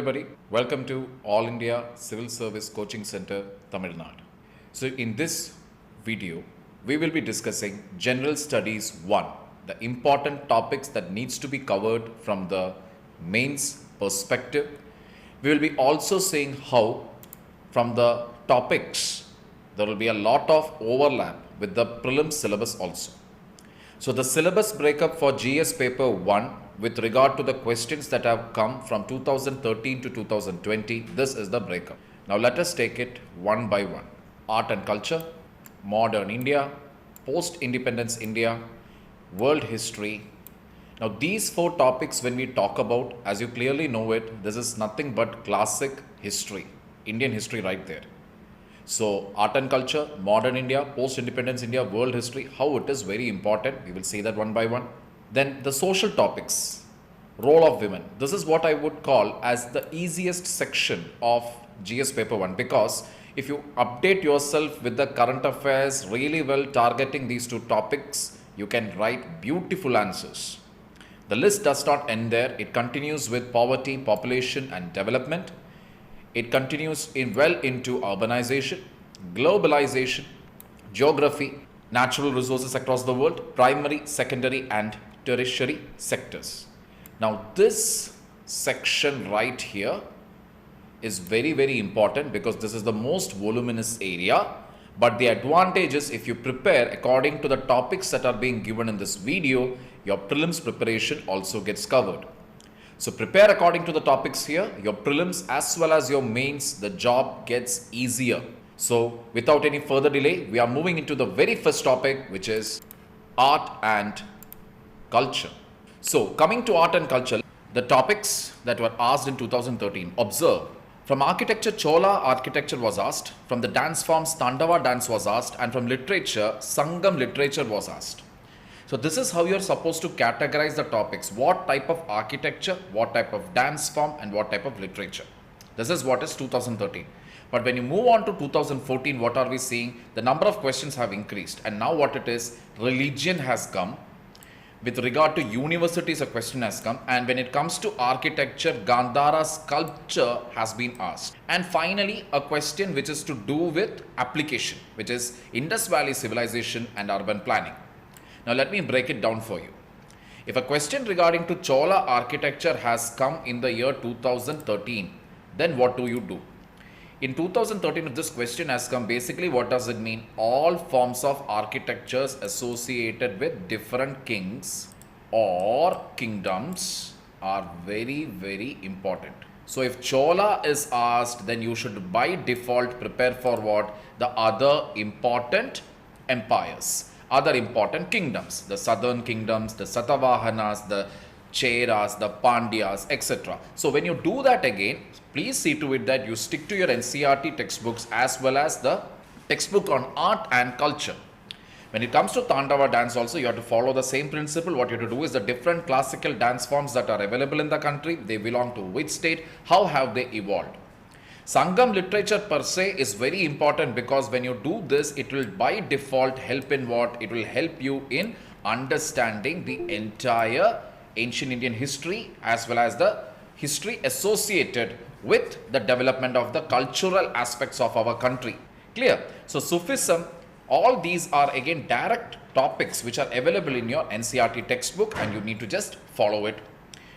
everybody. Welcome to All India Civil Service Coaching Center, Tamil Nadu. So in this video, we will be discussing General Studies 1, the important topics that needs to be covered from the mains perspective. We will be also seeing how from the topics there will be a lot of overlap with the prelims syllabus also. So the syllabus breakup for GS paper 1 with regard to the questions that have come from 2013 to 2020, this is the breakup. Now let us take it one by one. Art and culture, modern India, post-independence India, world history. Now these four topics when we talk about, as you clearly know it, this is nothing but classic history, Indian history right there. So art and culture, modern India, post-independence India, world history, how it is very important. We will see that one by one. Then the social topics, role of women. This is what I would call as the easiest section of GS paper 1, because if you update yourself with the current affairs really well targeting these two topics, you can write beautiful answers. The list does not end there. It continues with poverty, population and development. It continues into urbanization, globalization, geography, natural resources across the world, primary, secondary and tertiary sectors. Now this section right here is very, very important because this is the most voluminous area. But the advantage is if you prepare according to the topics that are being given in this video, your prelims preparation also gets covered. So prepare according to the topics here, your prelims as well as your mains, the job gets easier. So without any further delay, we are moving into the very first topic, which is art and culture. So coming to art and culture, the topics that were asked in 2013, observe. From architecture, Chola architecture was asked. From the dance forms, Tandava dance was asked. And from literature, Sangam literature was asked. So this is how you are supposed to categorize the topics. What type of architecture, what type of dance form and what type of literature. This is what is 2013. But when you move on to 2014, what are we seeing? The number of questions have increased. And now what it is, religion has come. With regard to universities, a question has come. And when it comes to architecture, Gandhara sculpture has been asked. And finally, a question which is to do with application, which is Indus Valley civilization and urban planning. Now let me break it down for you. If a question regarding to Chola architecture has come in the year 2013, then what do you do? In 2013, if this question has come, basically what does it mean? All forms of architectures associated with different kings or kingdoms are very, very important. So if Chola is asked, then you should by default prepare for what? The other important empires, other important kingdoms, the southern kingdoms, the Satavahanas, the Cheras, the Pandyas, etc. So when you do that again, please see to it that you stick to your NCERT textbooks as well as the textbook on art and culture. When it comes to Tandava dance also, you have to follow the same principle. What you have to do is the different classical dance forms that are available in the country, they belong to which state, how have they evolved. Sangam literature per se is very important because when you do this, it will by default help in what? It will help you in understanding the entire ancient Indian history as well as the history associated with the development of the cultural aspects of our country. Clear? So Sufism, all these are again direct topics which are available in your NCERT textbook and you need to just follow it.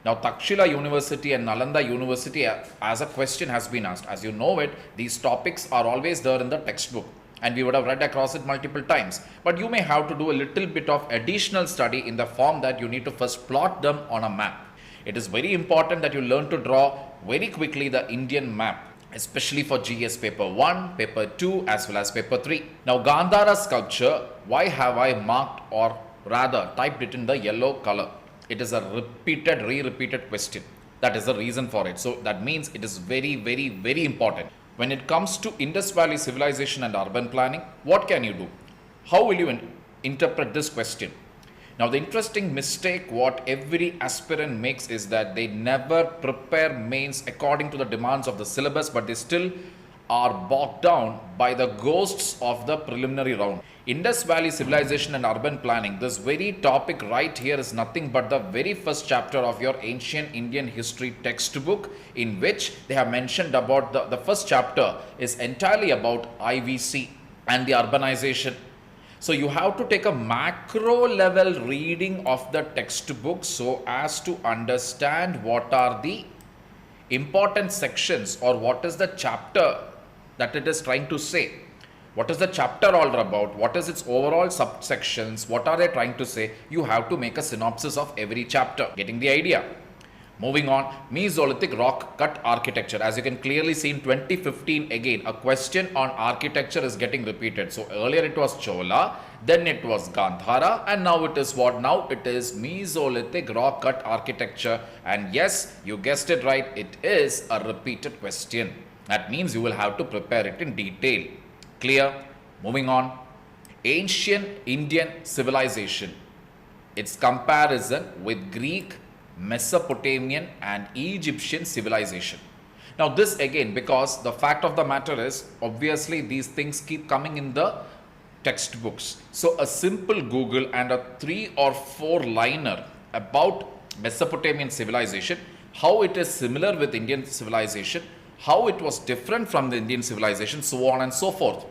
Now Takshila University and Nalanda University as a question has been asked. As you know it, these topics are always there in the textbook and we would have read across it multiple times. But you may have to do a little bit of additional study in the form that you need to first plot them on a map. It is very important that you learn to draw very quickly the Indian map, especially for GS paper 1, paper 2 as well as paper 3. Now Gandhara sculpture, why have I marked or rather typed it in the yellow color? It is a repeated question. That is the reason for it. So that means it is very, very, very important. When it comes to Indus Valley civilization and urban planning, what can you do? How will you interpret this question? Now the interesting mistake what every aspirant makes is that they never prepare mains according to the demands of the syllabus, but they still are bogged down by the ghosts of the preliminary round. Indus Valley Civilization and Urban Planning. This very topic right here is nothing but the very first chapter of your ancient Indian history textbook, in which they have mentioned about the first chapter is entirely about IVC and the urbanization. So you have to take a macro level reading of the textbook so as to understand what are the important sections or what is the chapter that it is trying to say. What is the chapter all about? What is its overall subsections? What are they trying to say? You have to make a synopsis of every chapter. Getting the idea? Moving on, Mesolithic rock cut architecture. As you can clearly see in 2015, again, a question on architecture is getting repeated. So earlier it was Chola, then it was Gandhara, and now it is what? Now it is Mesolithic rock cut architecture. And yes, you guessed it right, it is a repeated question. That means you will have to prepare it in detail. Clear? Moving on. Ancient Indian civilization. Its comparison with Greek, Mesopotamian and Egyptian civilization. Now this again, because the fact of the matter is, obviously these things keep coming in the textbooks. So a simple Google and a 3 or 4 liner about Mesopotamian civilization, how it is similar with Indian civilization, how it was different from the Indian civilization, so on and so forth.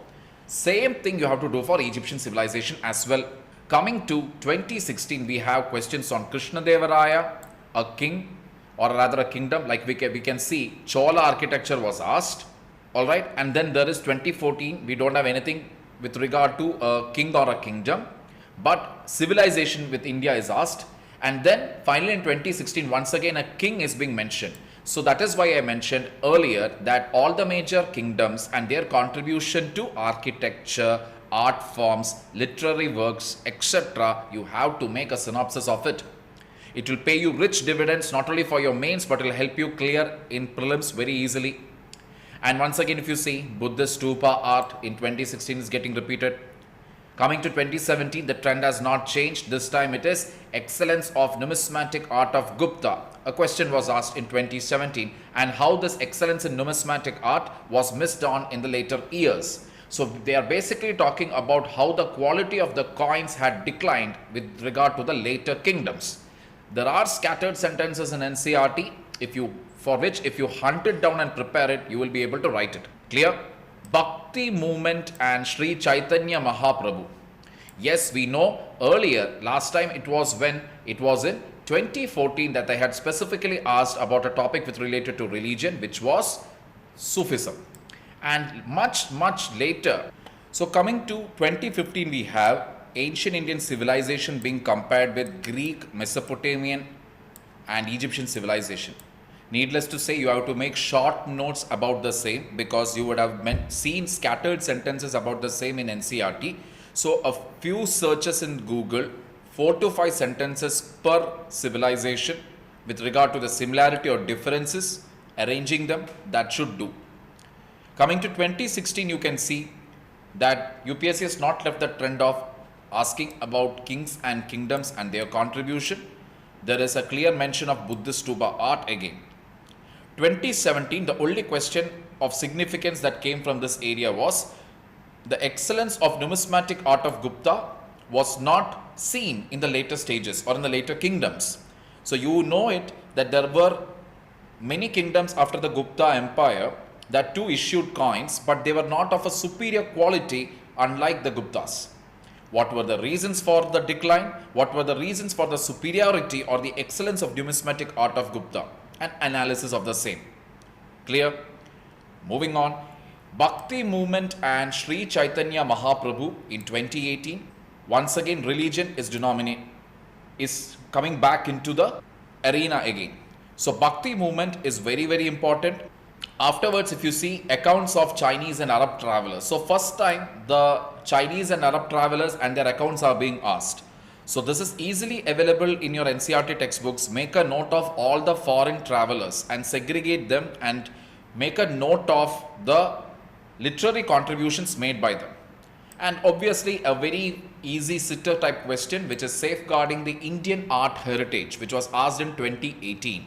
Same thing you have to do for Egyptian civilization as well. Coming to 2016, we have questions on Krishnadevaraya, a king or rather a kingdom. Like we can see Chola architecture was asked, all right, and then there is 2014, we don't have anything with regard to a king or a kingdom, but civilization with India is asked, and then finally in 2016 once again a king is being mentioned. So that is why I mentioned earlier that all the major kingdoms and their contribution to architecture, art forms, literary works, etc., you have to make a synopsis of it. It will pay you rich dividends not only for your mains, but it will help you clear in prelims very easily. And once again, if you see, Buddhist stupa art in 2016 is getting repeated. Coming to 2017, the trend has not changed. This time it is excellence of numismatic art of Gupta. A question was asked in 2017 and how this excellence in numismatic art was missed on in the later years. So they are basically talking about how the quality of the coins had declined with regard to the later kingdoms. There are scattered sentences in NCERT for which if you hunt it down and prepare it, you will be able to write it. Clear? Bhakti movement and Sri Chaitanya Mahaprabhu. Yes, we know earlier, last time it was when it was in 2014 that I had specifically asked about a topic with related to religion, which was Sufism. And much later, so coming to 2015, we have ancient Indian civilization being compared with Greek, Mesopotamian and Egyptian civilization. Needless to say, you have to make short notes about the same because you would have seen scattered sentences about the same in NCERT. So a few searches in Google, 4 to 5 sentences per civilization with regard to the similarity or differences, arranging them, that should do. Coming to 2016, you can see that UPSC has not left the trend of asking about kings and kingdoms and their contribution. There is a clear mention of Buddhist stupa art again. 2017, the only question of significance that came from this area was the excellence of numismatic art of Gupta was not seen in the later stages or in the later kingdoms. So you know it that there were many kingdoms after the Gupta Empire that too issued coins, but they were not of a superior quality unlike the Guptas. What were the reasons for the decline? What were the reasons for the superiority or the excellence of numismatic art of Gupta? An analysis of the same. Clear? Moving on. Bhakti movement and Sri Chaitanya Mahaprabhu in 2018. Once again, religion is coming back into the arena again. So Bhakti movement is very important. Afterwards, if you see accounts of Chinese and Arab travelers. So first time the Chinese and Arab travelers and their accounts are being asked. So this is easily available in your NCERT textbooks. Make a note of all the foreign travelers and segregate them and make a note of the literary contributions made by them. And obviously a very easy sitter type question, which is safeguarding the Indian art heritage, which was asked in 2018.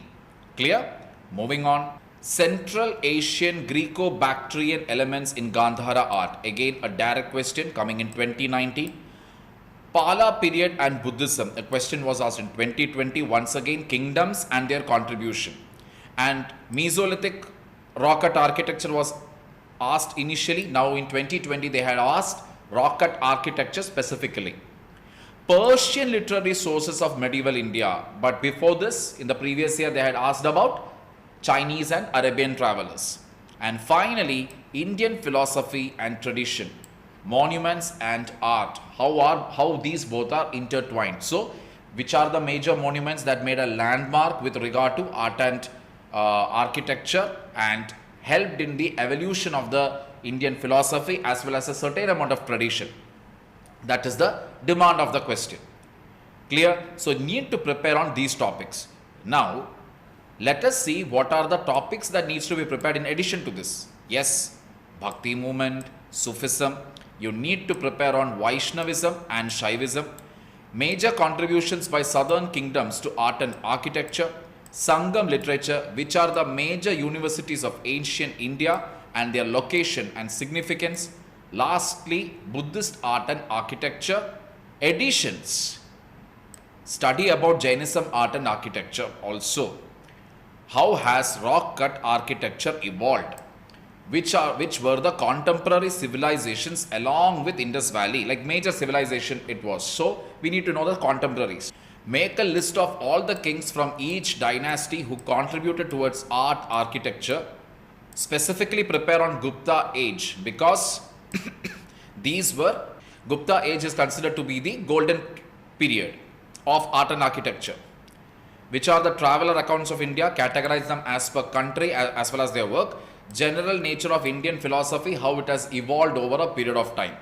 Clear? Moving on. Central Asian Greco-Bactrian elements in Gandhara art. Again, a direct question coming in 2019. Pala period and Buddhism. A question was asked in 2020. Once again, kingdoms and their contribution. And Mesolithic rock cut architecture was asked initially. Now in 2020, they had asked rock cut architecture specifically. Persian literary sources of medieval India. But before this, in the previous year, they had asked about Chinese and Arabian travelers. And finally, Indian philosophy and tradition, monuments and art. How these both are intertwined. So, which are the major monuments that made a landmark with regard to art and architecture and helped in the evolution of the Indian philosophy as well as a certain amount of tradition. That is the demand of the question. Clear? So, need to prepare on these topics. Now, let us see what are the topics that needs to be prepared in addition to this. Yes, Bhakti movement, Sufism. You need to prepare on Vaishnavism and Shaivism. Major contributions by southern kingdoms to art and architecture. Sangam literature, which are the major universities of ancient India and their location and significance. Lastly, Buddhist art and architecture. Editions. Study about Jainism art and architecture also. How has rock cut architecture evolved? Which were the contemporary civilizations along with Indus Valley, like major civilization it was. So we need to know the contemporaries. Make a list of all the kings from each dynasty who contributed towards art architecture. Specifically prepare on Gupta age, because Gupta age is considered to be the golden period of art and architecture. Which are the traveler accounts of India? Categorize them as per country as well as their work. General nature of Indian philosophy, how it has evolved over a period of time.